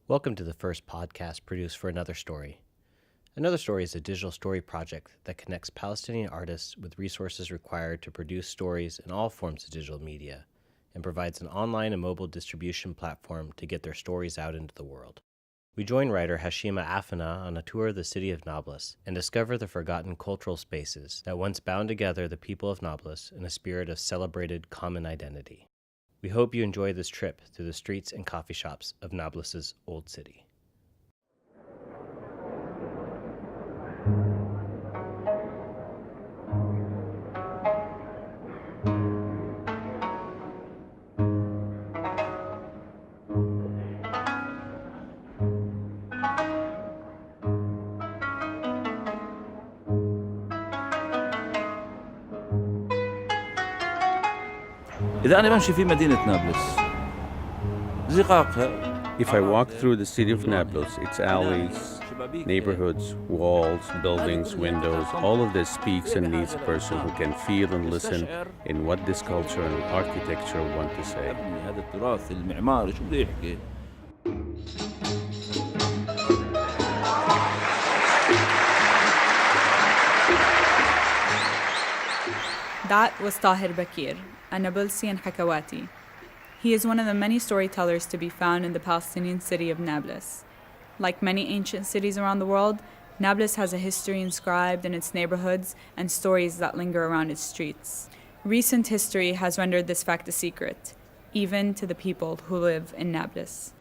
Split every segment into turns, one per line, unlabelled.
Welcome to the first podcast produced for Another Story. Another Story is a digital story project that connects Palestinian artists with resources required to produce stories in all forms of digital media and provides an online and mobile distribution platform to get their stories out into the world. We join writer Hasheemah Afaneh on a tour of the city of Nablus and discover the forgotten cultural spaces that once bound together the people of Nablus in a spirit of celebrated common identity. We hope you enjoy this trip through the streets and coffee shops of Nablus's old city.
إذا أنا بمشي في مدينة نابلس زقاقها.
If I walk through the city of Nablus, its alleys, neighborhoods, walls, buildings, windows, all of this speaks and needs a person who can feel and listen in what this culture and architecture want to say.
هذا التراث المعماري شو بده يحكي؟
That was Tahir Bakir, a Nablusi and Hakawati. He is one of the many storytellers to be found in the Palestinian city of Nablus. Like many ancient cities around the world, Nablus has a history inscribed in its neighborhoods and stories that linger around its streets. Recent history has rendered this fact a secret, even to the people who live in Nablus.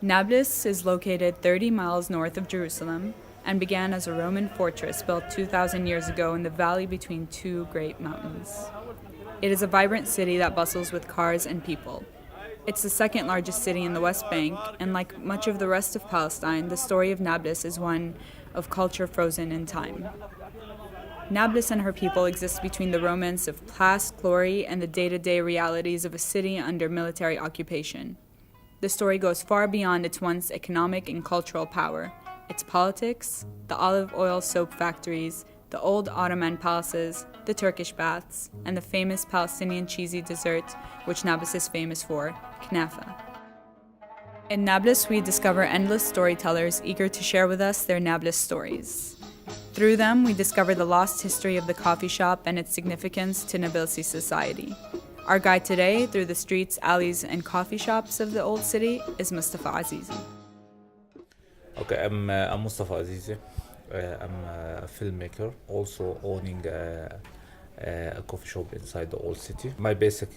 Nablus is located 30 miles north of Jerusalem and began as a Roman fortress built 2,000 years ago in the valley between two great mountains. It is a vibrant city that bustles with cars and people. It's the second largest city in the West Bank, and like much of the rest of Palestine, the story of Nablus is one of culture frozen in time. Nablus and her people exist between the romance of past glory and the day-to-day realities of a city under military occupation. The story goes far beyond its once economic and cultural power. Its politics, the olive oil soap factories, the old Ottoman palaces, the Turkish baths, and the famous Palestinian cheesy dessert, which Nablus is famous for, knafa. In Nablus, we discover endless storytellers eager to share with us their Nablus stories. Through them, we discover the lost history of the coffee shop and its significance to Nablusi society. Our guide today through the streets, alleys, and coffee shops of the old city is Mustafa Azizi.
Okay, I'm Mustafa Azizi. I'm a filmmaker, also owning a coffee shop inside the old city. My basic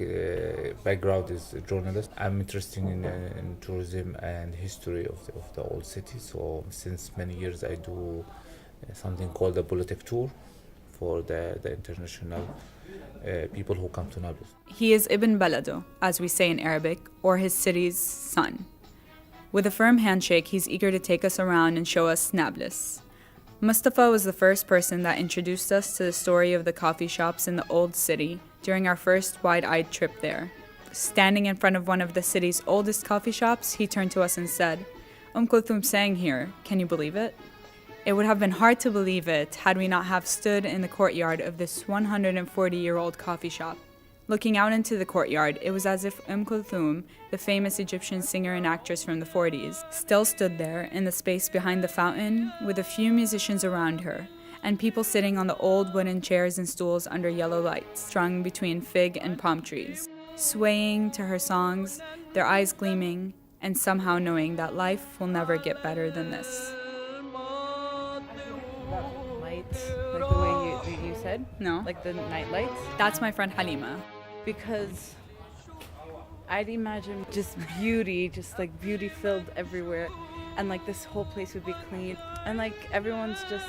background is a journalist. I'm interested in tourism and history of the old city. So since many years I do something called a politic tour for the international people who come to Nablus.
He is Ibn Balado, as we say in Arabic, or his city's son. With a firm handshake, he's eager to take us around and show us Nablus. Mustafa was the first person that introduced us to the story of the coffee shops in the old city during our first wide-eyed trip there. Standing in front of one of the city's oldest coffee shops, he turned to us and said, Kulthoom sang here, can you believe it? It would have been hard to believe it had we not have stood in the courtyard of this 140-year-old coffee shop. Looking out into the courtyard, it was as if Kulthoom, the famous Egyptian singer and actress from the 40s, still stood there in the space behind the fountain with a few musicians around her, and people sitting on the old wooden chairs and stools under yellow lights, strung between fig and palm trees, swaying to her songs, their eyes gleaming, and somehow knowing that life will never get better than this.
Lights, like the way you said?
No?
Like the night lights?
That's my friend Halima.
Because I'd imagine just beauty, just like beauty filled everywhere, and like this whole place would be clean, and like everyone's just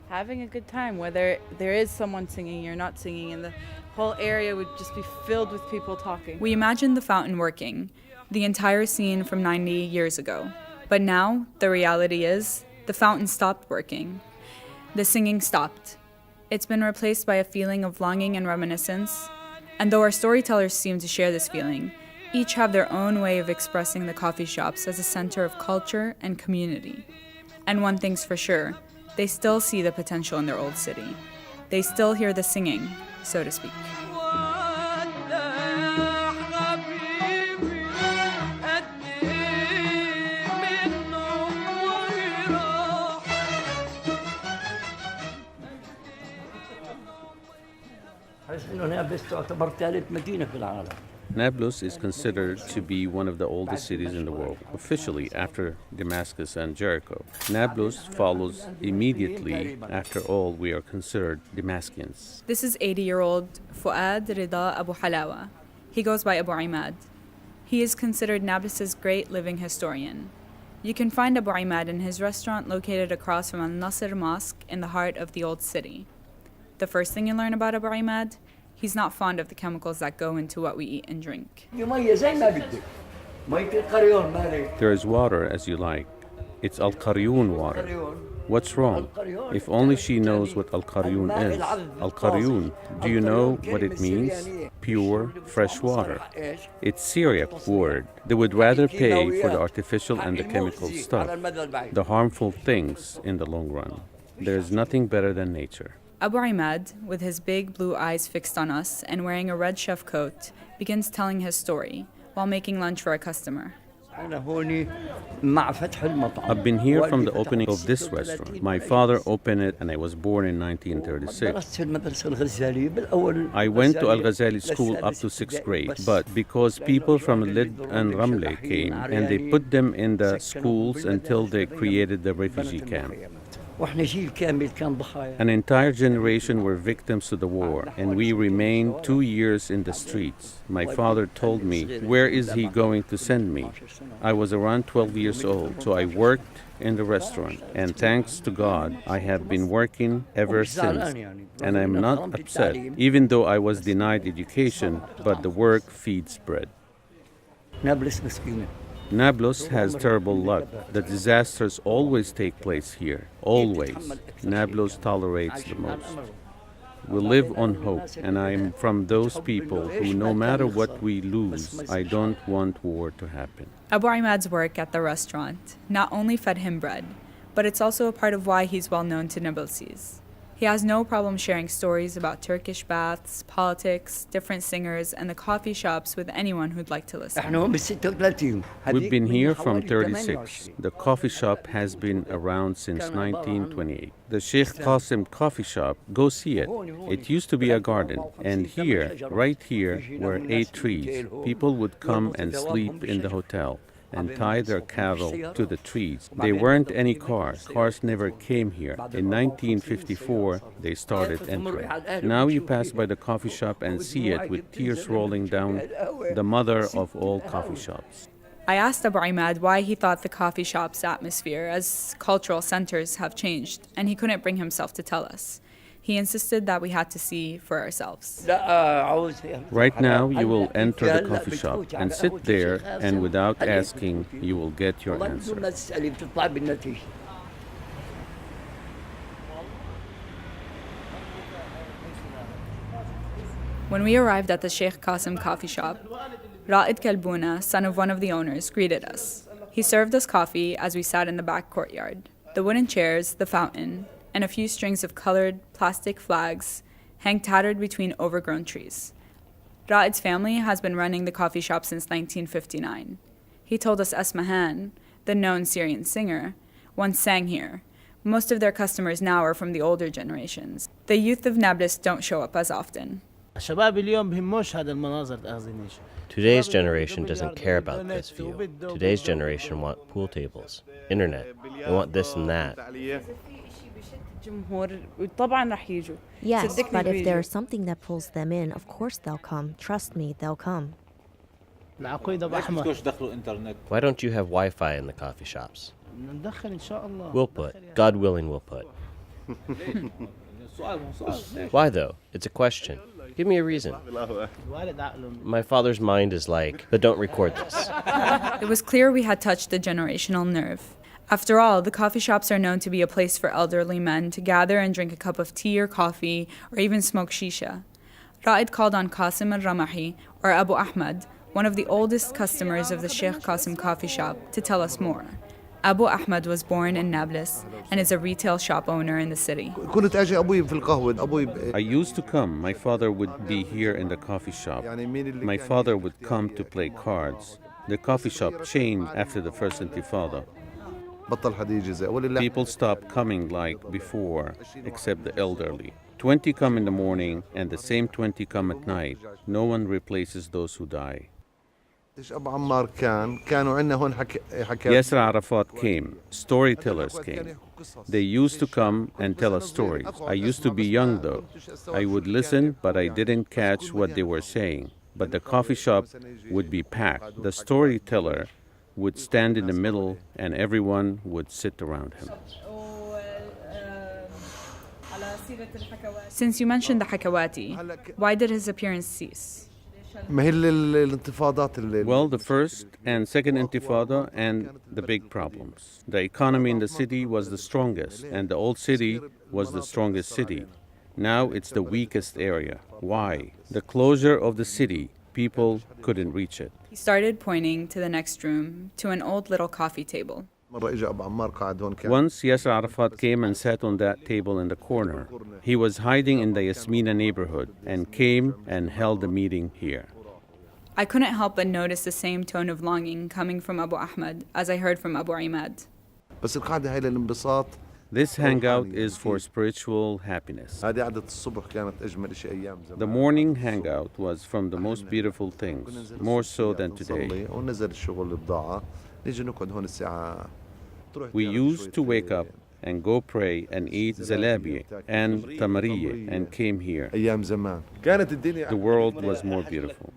having a good time, whether there is someone singing or not singing, and the whole area would just be filled with people talking.
We imagined the fountain working, the entire scene from 90 years ago. But now, the reality is, the fountain stopped working. The singing stopped. It's been replaced by a feeling of longing and reminiscence. And though our storytellers seem to share this feeling, each have their own way of expressing the coffee shops as a center of culture and community. And one thing's for sure, they still see the potential in their old city. They still hear the singing, so to speak.
Nablus is considered to be one of the oldest cities in the world, officially after Damascus and Jericho. Nablus follows immediately. After all, we are considered Damascus.
This is 80-year-old Fuad Rida Abu Halawa. He goes by Abu Emad. He is considered Nablus's great living historian. You can find Abu Emad in his restaurant located across from Al-Nasr Mosque in the heart of the old city. The first thing you learn about Abu Emad, he's not fond of the chemicals that go into what we eat and drink.
There is water as you like. It's Al-Qaryun water. What's wrong? If only she knows what Al-Qaryun is. Al-Qaryun, do you know what it means? Pure, fresh water. It's Syriac word. They would rather pay for the artificial and the chemical stuff, the harmful things in the long run. There is nothing better than nature.
Abu Emad, with his big blue eyes fixed on us and wearing a red chef coat, begins telling his story while making lunch for a customer.
I've been here from the opening of this restaurant. My father opened it and I was born in 1936. I went to Al-Ghazali school up to 6th grade, but because people from Lid and Ramle came and they put them in the schools until they created the refugee camp. An entire generation were victims to the war, and we remained 2 years in the streets. My father told me, where is he going to send me? I was around 12 years old, so I worked in the restaurant, and thanks to God, I have been working ever since. And I'm not upset, even though I was denied education, but the work feeds bread. Nablus has terrible luck. The disasters always take place here. Always. Nablus tolerates the most. We live on hope, and I am from those people who, no matter what we lose, I don't want war to happen.
Abu Emad's work at the restaurant not only fed him bread, but it's also a part of why he's well known to Nablusis. He has no problem sharing stories about Turkish baths, politics, different singers, and the coffee shops with anyone who'd like to listen.
We've been here from 36. The coffee shop has been around since 1928. The Sheikh Qasim Coffee Shop, go see it. It used to be a garden, and here, right here, were 8 trees. People would come and sleep in the hotel and tie their cattle to the trees. There weren't any cars. Cars never came here. In 1954, they started entering. Now you pass by the coffee shop and see it with tears rolling down, the mother of all coffee shops.
I asked Abu Emad why he thought the coffee shop's atmosphere as cultural centers have changed, and he couldn't bring himself to tell us. He insisted that we had to see for ourselves.
Right now, you will enter the coffee shop and sit there, and without asking, you will get your answer.
When we arrived at the Sheikh Qasim Coffee Shop, Ra'id Kalbuna, son of one of the owners, greeted us. He served us coffee as we sat in the back courtyard. The wooden chairs, the fountain, and a few strings of colored plastic flags hang tattered between overgrown trees. Ra'id's family has been running the coffee shop since 1959. He told us Asmahan, the known Syrian singer, once sang here. Most of their customers now are from the older generations. The youth of Nablus don't show up as often.
Today's generation doesn't care about this view. Today's generation want pool tables, internet. They want this and that.
Yes, but if there's something that pulls them in, of course they'll come. Trust me, they'll come.
Why don't you have Wi-Fi in the coffee shops? We'll put. God willing, we'll put. Why though? It's a question. Give me a reason. My father's mind is like, but don't record this.
It was clear we had touched a generational nerve. After all, the coffee shops are known to be a place for elderly men to gather and drink a cup of tea or coffee, or even smoke shisha. Ra'id called on Qasim al-Ramahi, or Abu Ahmad, one of the oldest customers of the Sheikh Qasim Coffee Shop, to tell us more. Abu Ahmad was born in Nablus and is a retail shop owner in the city.
I used to come. My father would be here in the coffee shop. My father would come to play cards. The coffee shop changed after the first Intifada. People stopped coming like before, except the elderly. 20 come in the morning and the same 20 come at night. No one replaces those who die. Yasser Arafat came, storytellers came. They used to come and tell us stories. I used to be young though. I would listen, but I didn't catch what they were saying. But the coffee shop would be packed. The storyteller would stand in the middle and everyone would sit around him.
Since you mentioned the Hakawati, why did his appearance cease?
Well, the first and second intifada and the big problems. The economy in the city was the strongest, and the old city was the strongest city. Now it's the weakest area. Why? The closure of the city, people couldn't reach it.
He started pointing to the next room, to an old little coffee table.
Once Yasser Arafat came and sat on that table in the corner. He was hiding in the Yasmina neighborhood and came and held a meeting here.
I couldn't help but notice the same tone of longing coming from Abu Ahmad as I heard from Abu Emad.
This hangout is for spiritual happiness. The morning hangout was from the most beautiful things, more so than today. We used to wake up and go pray and eat zalabi and tamariye and came here. The world was more beautiful.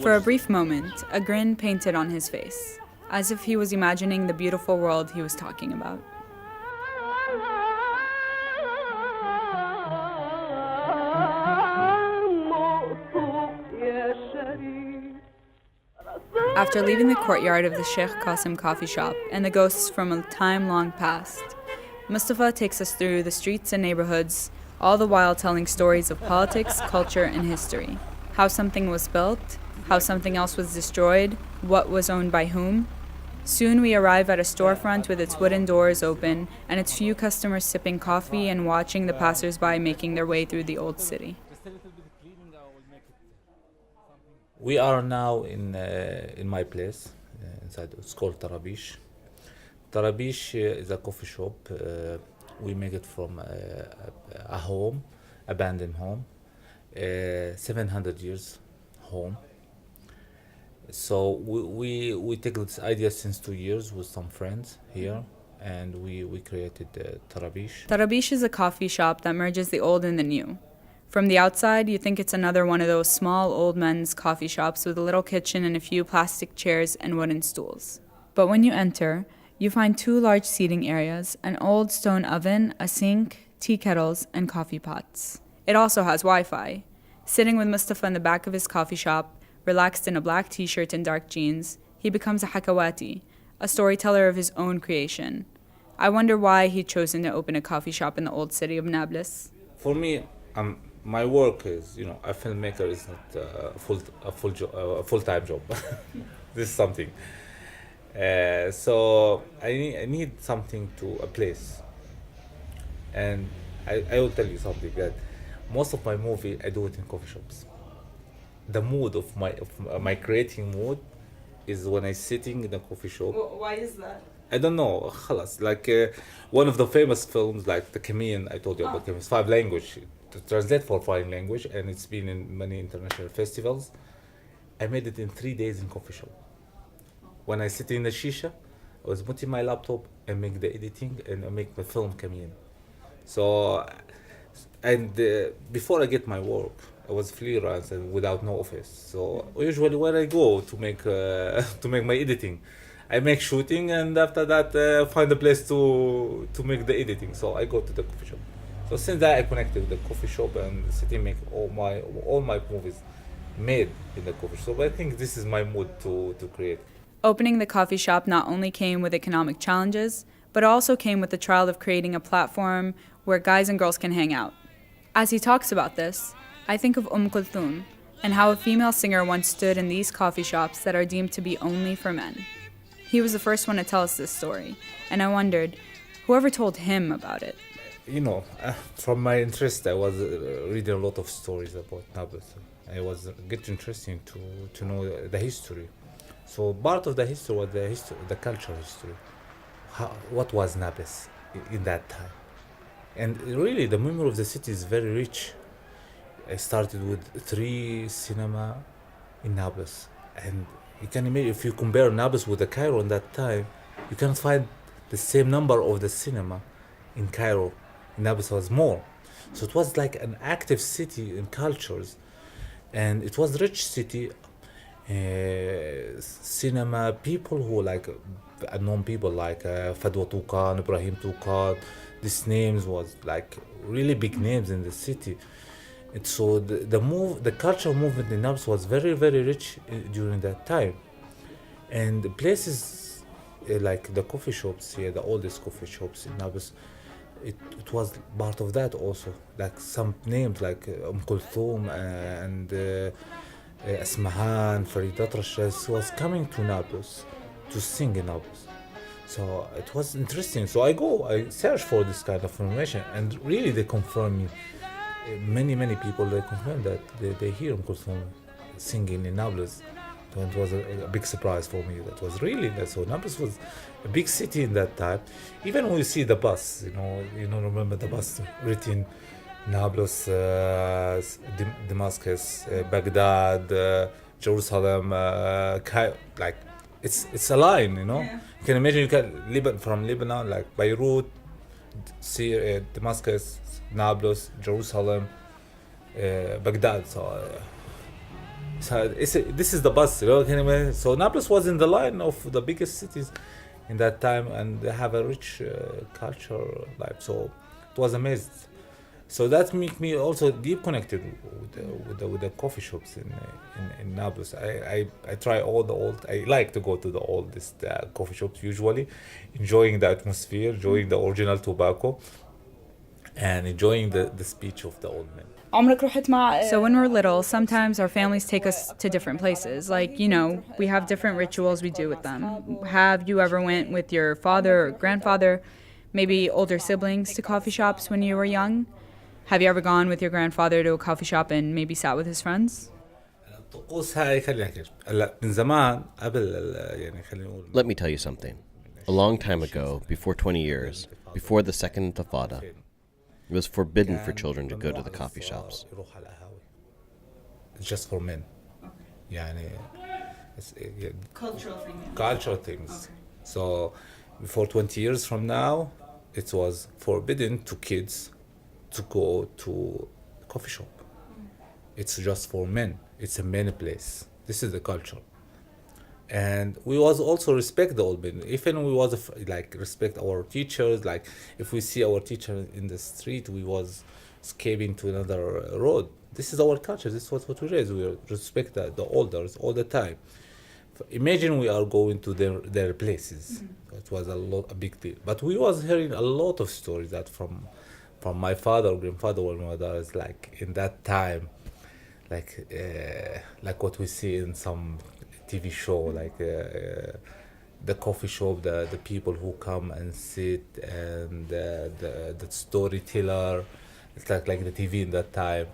For a brief moment, a grin painted on his face, as if he was imagining the beautiful world he was talking about. After leaving the courtyard of the Sheikh Qasim Coffee Shop and the ghosts from a time long past, Mustafa takes us through the streets and neighborhoods, all the while telling stories of politics, culture, and history. How something was built, how something else was destroyed, what was owned by whom. Soon we arrive at a storefront with its wooden doors open and its few customers sipping coffee and watching the passers-by making their way through the old city.
We are now in my place, inside. It's called Tarabish. Tarabish is a coffee shop. We make it from a home, abandoned home, 700 years home. So we take this idea since 2 years with some friends here, and we created Tarabish.
Tarabish is a coffee shop that merges the old and the new. From the outside, you think it's another one of those small old men's coffee shops with a little kitchen and a few plastic chairs and wooden stools. But when you enter, you find 2 large seating areas, an old stone oven, a sink, tea kettles, and coffee pots. It also has Wi-Fi. Sitting with Mustafa in the back of his coffee shop, relaxed in a black t-shirt and dark jeans, he becomes a Hakawati, a storyteller of his own creation. I wonder why he'd chosen to open a coffee shop in the old city of Nablus.
For me, my work is, a filmmaker is not a full-time job. This is something. So I need something a place. And I will tell you something, that most of my movie, I do it in coffee shops. The mood of my creating mood is when I'm sitting in a coffee shop.
Why is that?
I don't know, خلاص. Like one of the famous films, like The Camille, I told you about it's 5 languages. To translate for foreign language, and it's been in many international festivals. I made it in 3 days in coffee shop. When I sit in the shisha, I was putting my laptop and make the editing and I make the film come in. So, and before I get my work, I was freelance and without no office. So usually where I go to make my editing, I make shooting, and after that find a place to make the editing. So I go to the coffee shop. So since that, I connected with the coffee shop and sitting make all my movies made in the coffee shop. I think this is my mood to create.
Opening the coffee shop not only came with economic challenges, but also came with the trial of creating a platform where guys and girls can hang out. As he talks about this, I think of Kulthoom and how a female singer once stood in these coffee shops that are deemed to be only for men. He was the first one to tell us this story, and I wondered, whoever told him about it?
From my interest, I was reading a lot of stories about Nablus. I was getting interested to know the history. So part of the history was the cultural history. What was Nablus in that time? And really, the memory of the city is very rich. I started with 3 cinema in Nablus. And you can imagine, if you compare Nablus with the Cairo in that time, you can find the same number of the cinema in Cairo. In Nablus was more. So it was like an active city in cultures. And it was rich city, cinema, people who like unknown people like Fadwa Tuqan, Ibrahim Tuqan. These names was like really big names in the city. And so the cultural movement in Nablus was very, very rich during that time. And the places like the coffee shops here, the oldest coffee shops in Nablus, it was part of that also. Like some names like Kulthoom and Asmahan, Faridat Rashas was coming to Nablus to sing in Nablus. So it was interesting. So I search for this kind of information, and really they confirm me. Many people, they confirm that they hear Kulthoom singing in Nablus. So it was a big surprise for me. That was really that. So Nablus was a big city in that time. Even when you see the bus, remember the bus written Nablus, Damascus, Baghdad, Jerusalem, like it's a line, Yeah. You can imagine you can from Lebanon, like Beirut, see Damascus, Nablus, Jerusalem, Baghdad. So this is the bus, Can you imagine? So Nablus was in the line of the biggest cities in that time, and they have a rich culture life. So it was amazing. So that make me also deep connected with the coffee shops in Nablus. I try all the old. I like to go to the oldest coffee shops usually, enjoying the atmosphere, enjoying the original tobacco, and enjoying the speech of the old men.
So when we're little, sometimes our families take us to different places. Like, we have different rituals we do with them. Have you ever went with your father or grandfather, maybe older siblings, to coffee shops when you were young? Have you ever gone with your grandfather to a coffee shop and maybe sat with his friends?
Let me tell you something. A long time ago, before 20 years, before the Second Intifada, it was forbidden for children to go to the coffee shops.
It's just for men. Cultural things. Okay. So before 20 years from now, it was forbidden to kids to go to a coffee shop. It's just for men. It's a men place. This is the culture. And we was also respect the old men. Even we was respect our teachers. Like if we see our teacher in the street, we was escaping to another road. This is our culture. This is what we raise. We respect the elders all the time. Imagine we are going to their places. Mm-hmm. It was a big deal. But we was hearing a lot of stories that from my father or grandfather or mother is like in that time, like what we see in some TV show, like the coffee shop, the people who come and sit, and the storyteller. It's like the TV in that time.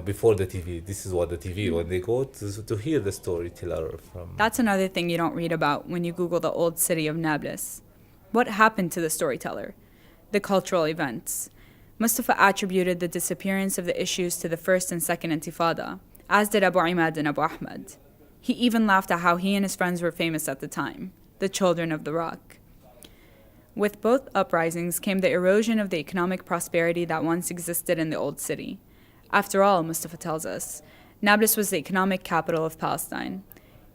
Before the TV, this is what the TV, when they go to hear the storyteller from.
That's another thing you don't read about when you Google the old city of Nablus. What happened to the storyteller? The cultural events. Mustafa attributed the disappearance of the issues to the First and Second Intifada, as did Abu Emad and Abu Ahmad. He even laughed at how he and his friends were famous at the time, the children of the rock. With both uprisings came the erosion of the economic prosperity that once existed in the old city. After all, Mustafa tells us, Nablus was the economic capital of Palestine.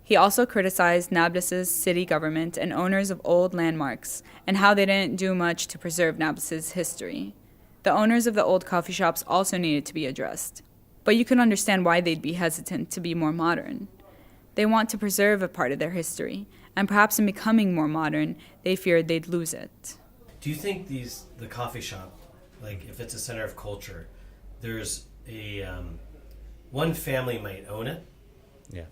He also criticized Nablus's city government and owners of old landmarks and how they didn't do much to preserve Nablus's history. The owners of the old coffee shops also needed to be addressed. But you can understand why they'd be hesitant to be more modern. They want to preserve a part of their history, and perhaps in becoming more modern, they feared they'd lose it.
Do you think the coffee shop, like if it's a center of culture, there's one family might own it?
Yeah.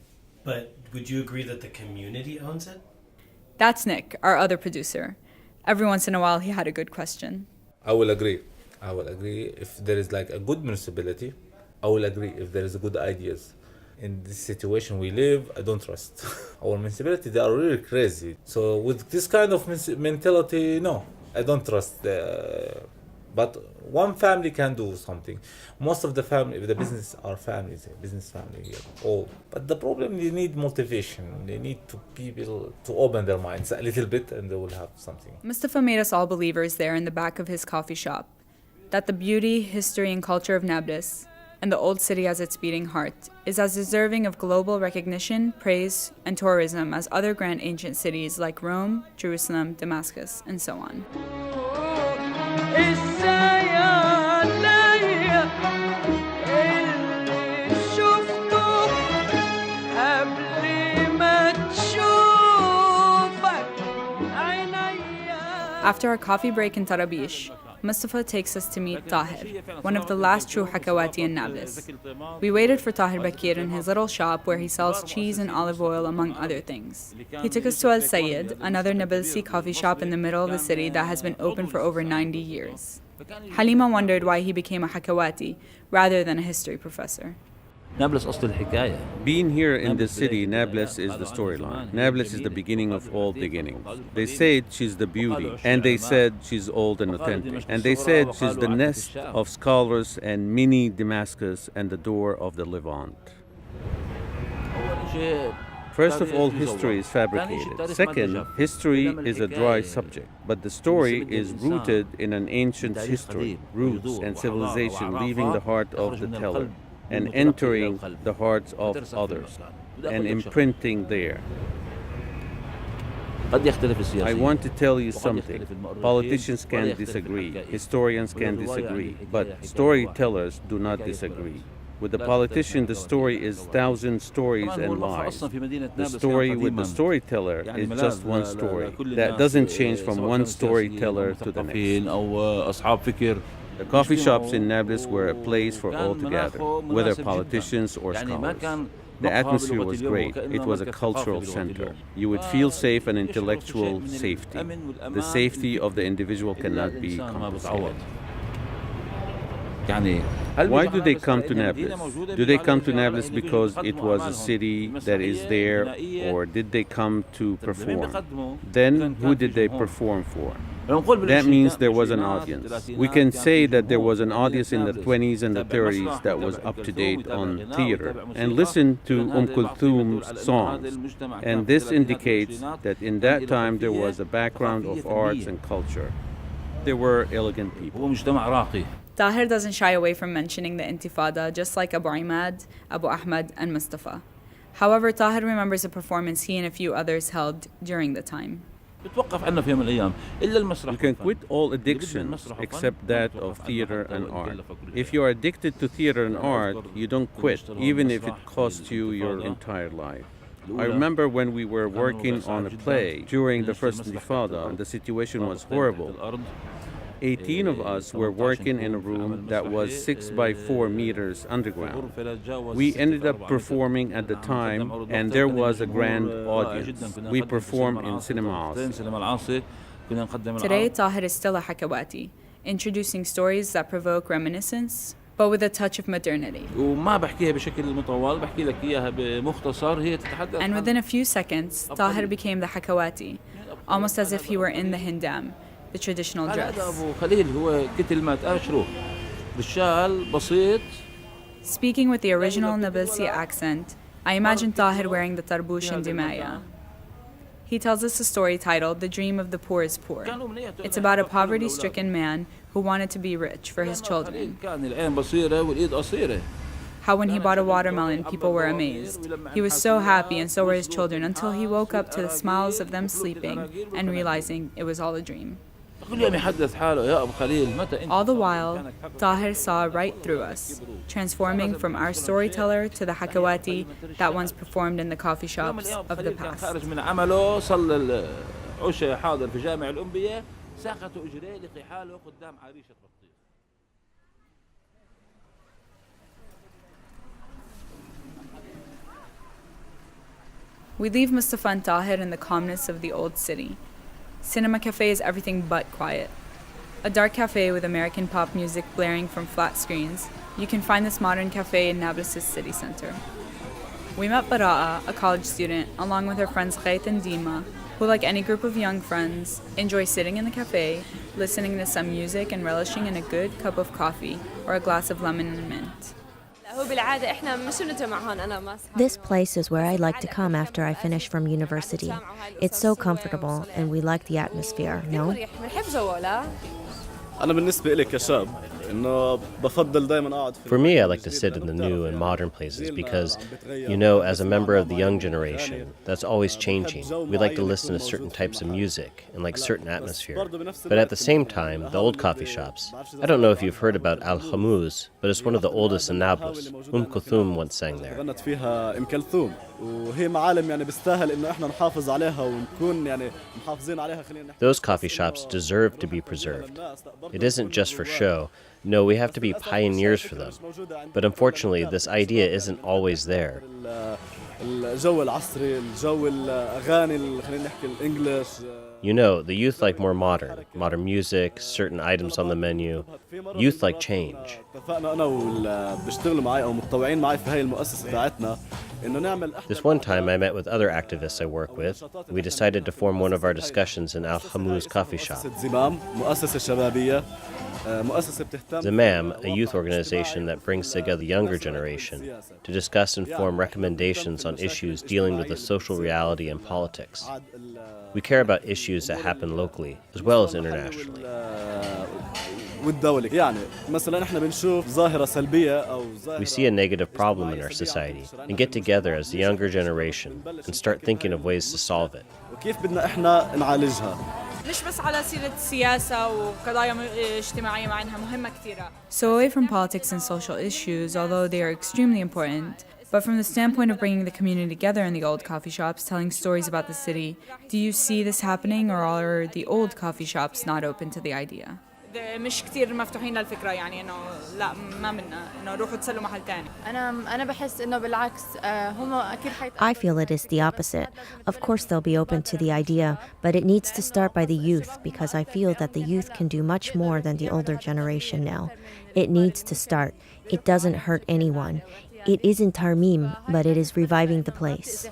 But would you agree that the community owns it?
That's Nick, our other producer. Every once in a while, he had a good question.
I will agree if there is like a good municipality. I will agree if there is good ideas. In this situation we live, I don't trust. Our municipality, they are really crazy. So with this kind of mentality, no, I don't trust But one family can do something. Most of the business are families, business family here, all. But the problem, they need motivation. They need people to open their minds a little bit, and they will have something.
Mustafa made us all believers there in the back of his coffee shop that the beauty, history, and culture of Nablus, and the old city as its beating heart, is as deserving of global recognition, praise, and tourism as other grand ancient cities like Rome, Jerusalem, Damascus, and so on. After our coffee break in Tarabish, Mustafa takes us to meet Tahir, one of the last true Hakawati in Nablus. We waited for Tahir Bakir in his little shop where he sells cheese and olive oil, among other things. He took us to Al Sayyid, another Nablusi coffee shop in the middle of the city that has been open for over 90 years. Halima wondered why he became a Hakawati rather than a history professor.
نابلس أصل الحكاية.
Being here in this city, Nablus is the storyline. Nablus is the beginning of all beginnings. They said she's the beauty, and they said she's old and authentic, and they said she's the nest of scholars and mini Damascus and the door of the Levant. First of all, history is fabricated. Second, history is a dry subject, but the story is rooted in an ancient history, roots and civilization leaving the heart of the teller and entering the hearts of others and imprinting there. I want to tell you something. Politicians can disagree, historians can disagree, but storytellers do not disagree. With the politician, the story is 1,000 stories and lies. The story with the storyteller is just one story. That doesn't change from one storyteller to the next. The coffee shops in Nablus were a place for all to gather, whether politicians or scholars. The atmosphere was great. It was a cultural center. You would feel safe and intellectual safety. The safety of the individual cannot be compensated. Why do they come to Nablus? Do they come to Nablus because it was a city that is there, or did they come to perform? Then, who did they perform for? That means there was an audience. We can say that there was an audience in the 20s and the 30s that was up to date on theater and listened to Kulthoom's songs. And this indicates that in that time there was a background of arts and culture. There were elegant people.
Tahir doesn't shy away from mentioning the Intifada, just like Abu Emad, Abu Ahmad, and Mustafa. However, Tahir remembers a performance he and a few others held during the time.
You can quit all addictions except that of theater and art. If you are addicted to theater and art, you don't quit, even if it costs you your entire life. I remember when we were working on a play during the first Intifada, and the situation was horrible. 18 of us were working in a room that was 6 by 4 meters underground. We ended up performing at the time, and there was a grand audience. We performed in cinemas.
Today, Tahir is still a Hakawati, introducing stories that provoke reminiscence, but with a touch of modernity. And within a few seconds, Tahir became the Hakawati, almost as if he were in the hindam, the traditional dress. Speaking with the original Nablusi accent, I imagine Tahir wearing the tarbush and dimaya. He tells us a story titled The Dream of the Poor is Poor. It's about a poverty-stricken man who wanted to be rich for his children. How when he bought a watermelon, people were amazed. He was so happy, and so were his children, until he woke up to the smiles of them sleeping and realizing it was all a dream. All the while, Tahir saw right through us, transforming from our storyteller to the Hakawati that once performed in the coffee shops of the past. We leave Mustafa and Tahir in the calmness of the old city. Cinema Cafe is everything but quiet. A dark cafe with American pop music blaring from flat screens, you can find this modern cafe in Nablus' city center. We met Barah'ah, a college student, along with her friends Ghaith and Deema, who, like any group of young friends, enjoy sitting in the cafe, listening to some music and relishing in a good cup of coffee or a glass of lemon and mint.
This place is where I like to come after I finish from university. It's so comfortable and we like the atmosphere, no?
For me, I like to sit in the new and modern places because, as a member of the young generation, that's always changing. We like to listen to certain types of music and like certain atmosphere. But at the same time, the old coffee shops. I don't know if you've heard about Al-Hamuz, but it's one of the oldest in Nablus. Kulthoom once sang there. Those coffee shops deserve to be preserved. It isn't just for show. No, we have to be pioneers for them. But unfortunately, this idea isn't always there. The youth like more modern music, certain items on the menu. Youth like change. This one time I met with other activists I work with. We decided to form one of our discussions in Al-Hamuz coffee shop. Zamam, a youth organization that brings together the younger generation to discuss and form recommendations on issues dealing with the social reality and politics. We care about issues that happen locally as well as internationally. We see a negative problem in our society and get together as the younger generation and start thinking of ways to solve it.
So away from politics and social issues, although they are extremely important, but from the standpoint of bringing the community together in the old coffee shops, telling stories about the city, do you see this happening, or are the old coffee shops not open to the idea?
مش كتير مفتوحين للفكرة يعني إنه لا ما منا إنه روحوا تسلوا محل تاني. أنا بحس إنه بالعكس هم أكيد
I feel it is the opposite. Of course they'll be open to the idea, but it needs to start by the youth because I feel that the youth can do much more than the older generation now. It needs to start. It doesn't hurt anyone. It isn't tarmim, but it is reviving the place.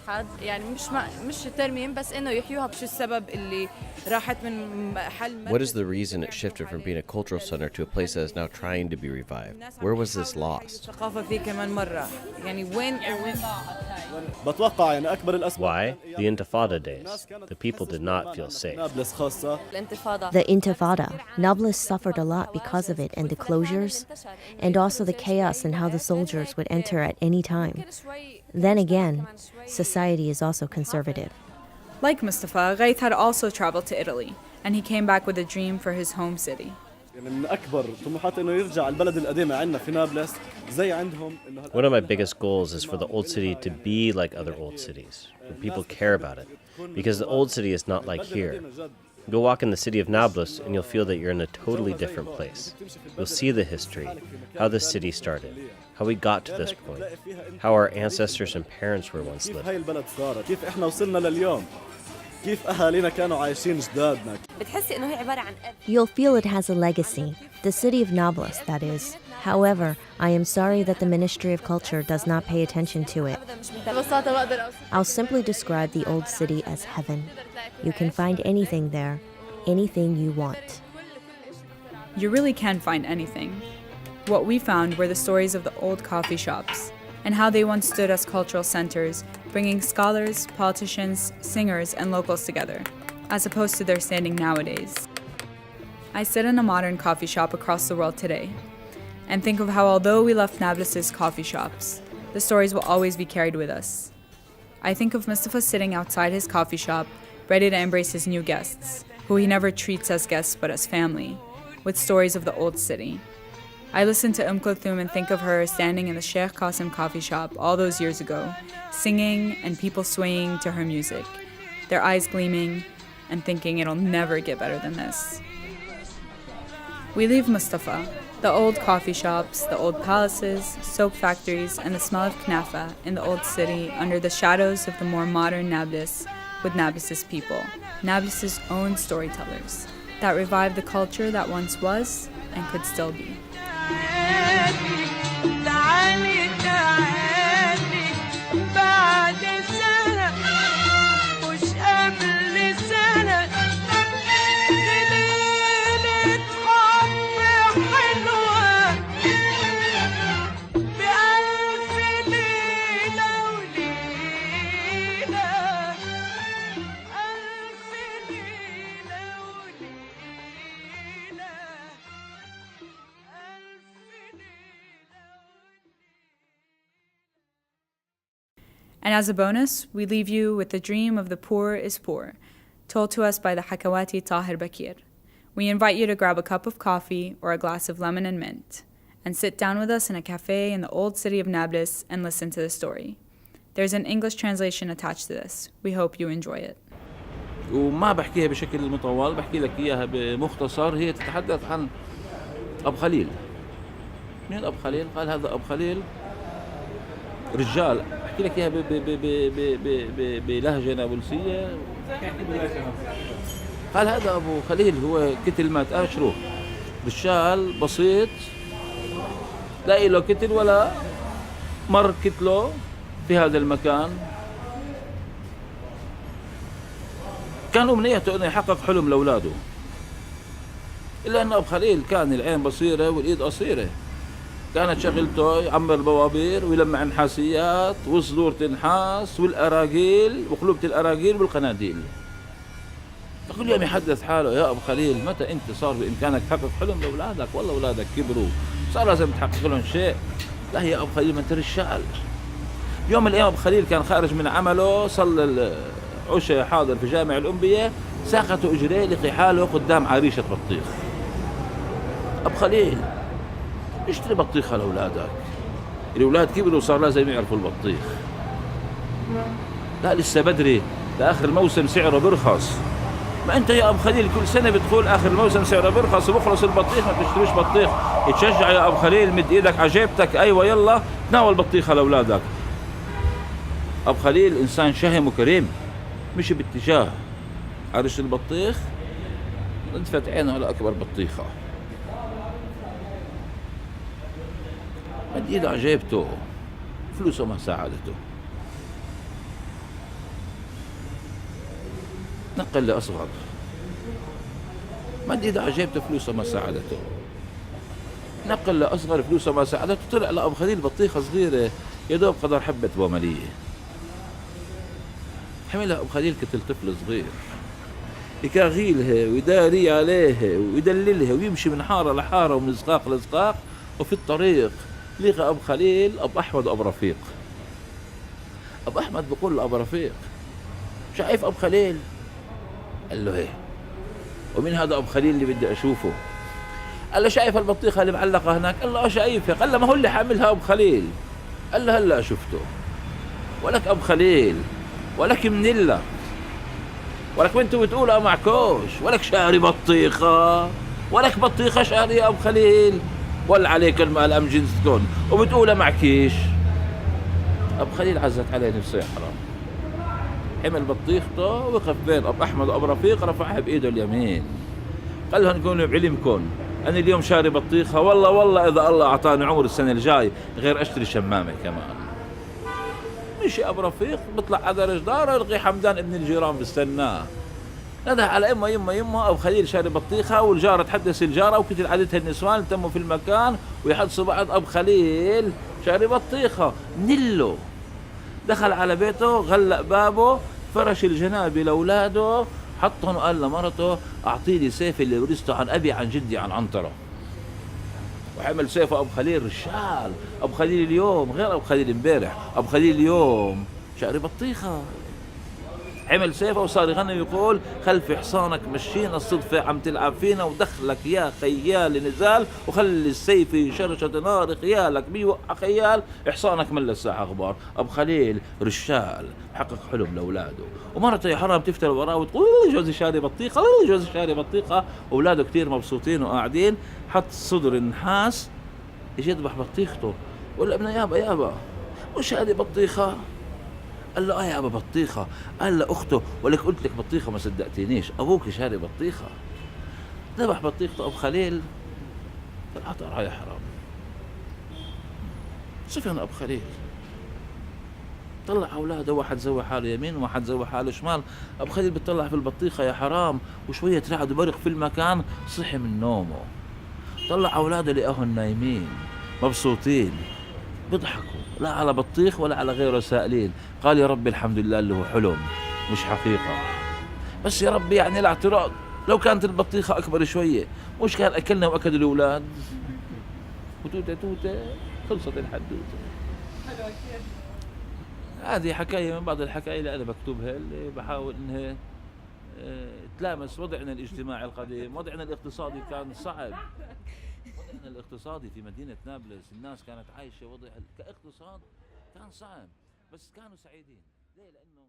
What is the reason it shifted from being a cultural center to a place that is now trying to be revived? Where was this lost? Why? The Intifada days. The people did not feel safe.
The Intifada. Nablus suffered a lot because of it and the closures, and also the chaos and how the soldiers would enter at any time. Then again, society is also conservative.
Like Mustafa, Ghaith had also traveled to Italy, and he came back with a dream for his home city.
One of my biggest goals is for the old city to be like other old cities, where people care about it, because the old city is not like here. Go walk in the city of Nablus and you'll feel that you're in a totally different place. You'll see the history, how the city started, how we got to this point, how our ancestors and parents were once living.
You'll feel it has a legacy, the city of Nablus, that is. However, I am sorry that the Ministry of Culture does not pay attention to it. I'll simply describe the old city as heaven. You can find anything there, anything you want.
You really can find anything. What we found were the stories of the old coffee shops and how they once stood as cultural centers, bringing scholars, politicians, singers, and locals together, as opposed to their standing nowadays. I sit in a modern coffee shop across the world today and think of how although we left Nablus's coffee shops, the stories will always be carried with us. I think of Mustafa sitting outside his coffee shop, ready to embrace his new guests, who he never treats as guests but as family, with stories of the old city. I listen to Kulthoom and think of her standing in the Sheikh Qasim Coffee Shop all those years ago, singing and people swaying to her music, their eyes gleaming and thinking it'll never get better than this. We leave Mustafa, the old coffee shops, the old palaces, soap factories, and the smell of knafa in the old city under the shadows of the more modern Nablus with Nablus's people, Nablus's own storytellers, that revive the culture that once was and could still be. And as a bonus, we leave you with the dream of the poor is poor, told to us by the Hakawati Tahir Bakir. We invite you to grab a cup of coffee or a glass of lemon and mint, and sit down with us in a cafe in the old city of Nablus and listen to the story. There's an English translation attached to this. We hope you enjoy it.
وما بحكيها بشكل مطول، بحكي لك إياها بمختصر. هي تتحدث عن أب خليل. مين أب خليل؟ قال هذا أب خليل رجال. بحكي لك إياها بلهجة نابلسية. قال هذا أبو خليل هو كتل مات أشره، رجال بسيط لا له كتل ولا مر كتله في هذا المكان. كان أمنيته أنه يحقق حلم لأولاده، إلا أن أبو خليل كان العين بصيرة والإيد قصيرة. كانت شغلته يعمر بوابير ويلمع نحاسيات وصدور تنحاس والأراجيل وقلوبة الأراجيل والقناديل. فكل يوم يحدث حاله: يا أبو خليل متى أنت صار بإمكانك تحقق حلم لأولادك؟ والله أولادك كبروا صار لازم تحقق لهم شيء. لا يا أبو خليل ما أنت رجال. يوم من الأيام أبو خليل كان خارج من عمله، صلى العشاء حاضر في جامع الأنبياء، ساقته إجريه لقي حاله قدام عريشة بطيخ. أبو خليل اشتري بطيخة لأولادك، الأولاد كبروا صار لازم يعرفوا البطيخ. لا لسه بدري، لآخر الموسم سعره برخص. ما أنت يا أبو خليل كل سنة بتقول آخر الموسم سعره برخص وبخلص البطيخ ما بتشتريش بطيخ. يتشجع يا أبو خليل، مد إيدك عجيبتك، أيوة يلا تناول بطيخة لأولادك. أبو خليل إنسان شهم وكريم، مشي باتجاه عرش البطيخ، نطفت عينه على أكبر بطيخة، مد إيده عجيبته، فلوسه ما ساعدته، نقل لأصغر، مد إيده عجيبته، فلوسه ما ساعدته، نقل لأصغر، فلوسه ما ساعدته. طلع لأبو خليل بطيخة صغيرة يا دوب قدر حبة بوملية. حملها أبو خليل كتل طفل صغير، يكاغيلها ويداري عليها ويدللها ويمشي من حارة لحارة ومن زقاق لزقاق. وفي الطريق لقى أبو خليل أبو أحمد وأبو رفيق. أبو أحمد بيقول لأبو رفيق: شايف أبو خليل؟ قال له: ايه. ومن هذا أبو خليل اللي بدي أشوفه؟ قال له: شايف البطيخة اللي معلقة هناك؟ قال له: شايفها. قال له: ما هو اللي حاملها أبو خليل. قال له: هلا شفته. ولك أبو خليل، ولك منلة، ولك وانتو بتقولها معكوش، ولك شاري بطيخة، ولك بطيخة شاري يا أبو خليل، ولا عليك المال أم جنسكن وبتقولها معكيش. أبو خليل عزت عليه نفسه يا حرام، حمل بطيخته وقف بين أبو أحمد وأبو رفيق، رفعها بإيده اليمين، قال لهم: نكونوا بعلمكم أنا اليوم شاري بطيخة، والله إذا الله أعطاني عمر السنة الجاي غير أشتري شمامة كمان. مشي أبو رفيق بيطلع على جداره يلقي حمدان ابن الجيران بستناه. نده على يمه أبو خليل شاري بطيخة، والجارة تحدث الجارة وكتل عادتها النسوان تموا في المكان ويحدثوا بعض. أبو خليل شاري بطيخة منله، دخل على بيته، غلق بابه، فرش الجنابي لأولاده، حطهم وقال لمرته: أعطيني سيف اللي ورثته عن أبي عن جدي عن عنترة. وحمل سيفه أبو خليل رشال. أبو خليل اليوم غير أبو خليل امبارح، أبو خليل اليوم شاري بطيخة. عمل سيفه وصار يغني ويقول: خلف حصانك مشينا، الصدفة عم تلعب فينا، ودخلك يا خيال نزال، وخلي السيف شرشة نار خيالك بيوقع خيال، حصانك من الساعة غبار. أبو خليل رشال حقق حلم لأولاده. ومرته يا حرام تفتل وراه وتقول: جوزي شاري بطيخة، جوزي شاري بطيخة. أولاده كتير مبسوطين وقاعدين، حط صدر النحاس يجي يذبح بطيخته، ولا ابنه: يابا مش هذه بطيخة؟ قال له: يا أبا بطيخة. قال له: أخته: ولك قلت لك بطيخة ما صدقتينيش، أبوك شاري بطيخة. ذبح بطيخته أبو خليل، طلعت يا حرام. سفن أبو خليل، طلع أولاده، واحد زوى حاله يمين وواحد زوى حاله شمال. أبو خليل بتطلع في البطيخة يا حرام، وشوية رعد وبرق في المكان، صحي من نومه، طلع أولاده لقاهم نايمين مبسوطين بيضحكوا، لا على بطيخ ولا على غيره سائلين. قال: يا رب الحمد لله اللي هو حلم مش حقيقة، بس يا رب يعني الاعتراض لو كانت البطيخة أكبر شوية، مش كان أكلنا وأكل الأولاد. وتوتة خلصت الحدوتة. هذه حكاية من بعض الحكاية اللي أنا بكتبها، اللي بحاول إنها تلامس وضعنا الاجتماعي القديم. وضعنا الاقتصادي كان صعب، وضعنا الاقتصادي في مدينة نابلس الناس كانت عايشة وضع كاقتصاد كان صعب، بس كانوا سعيدين. ليه؟ لأنه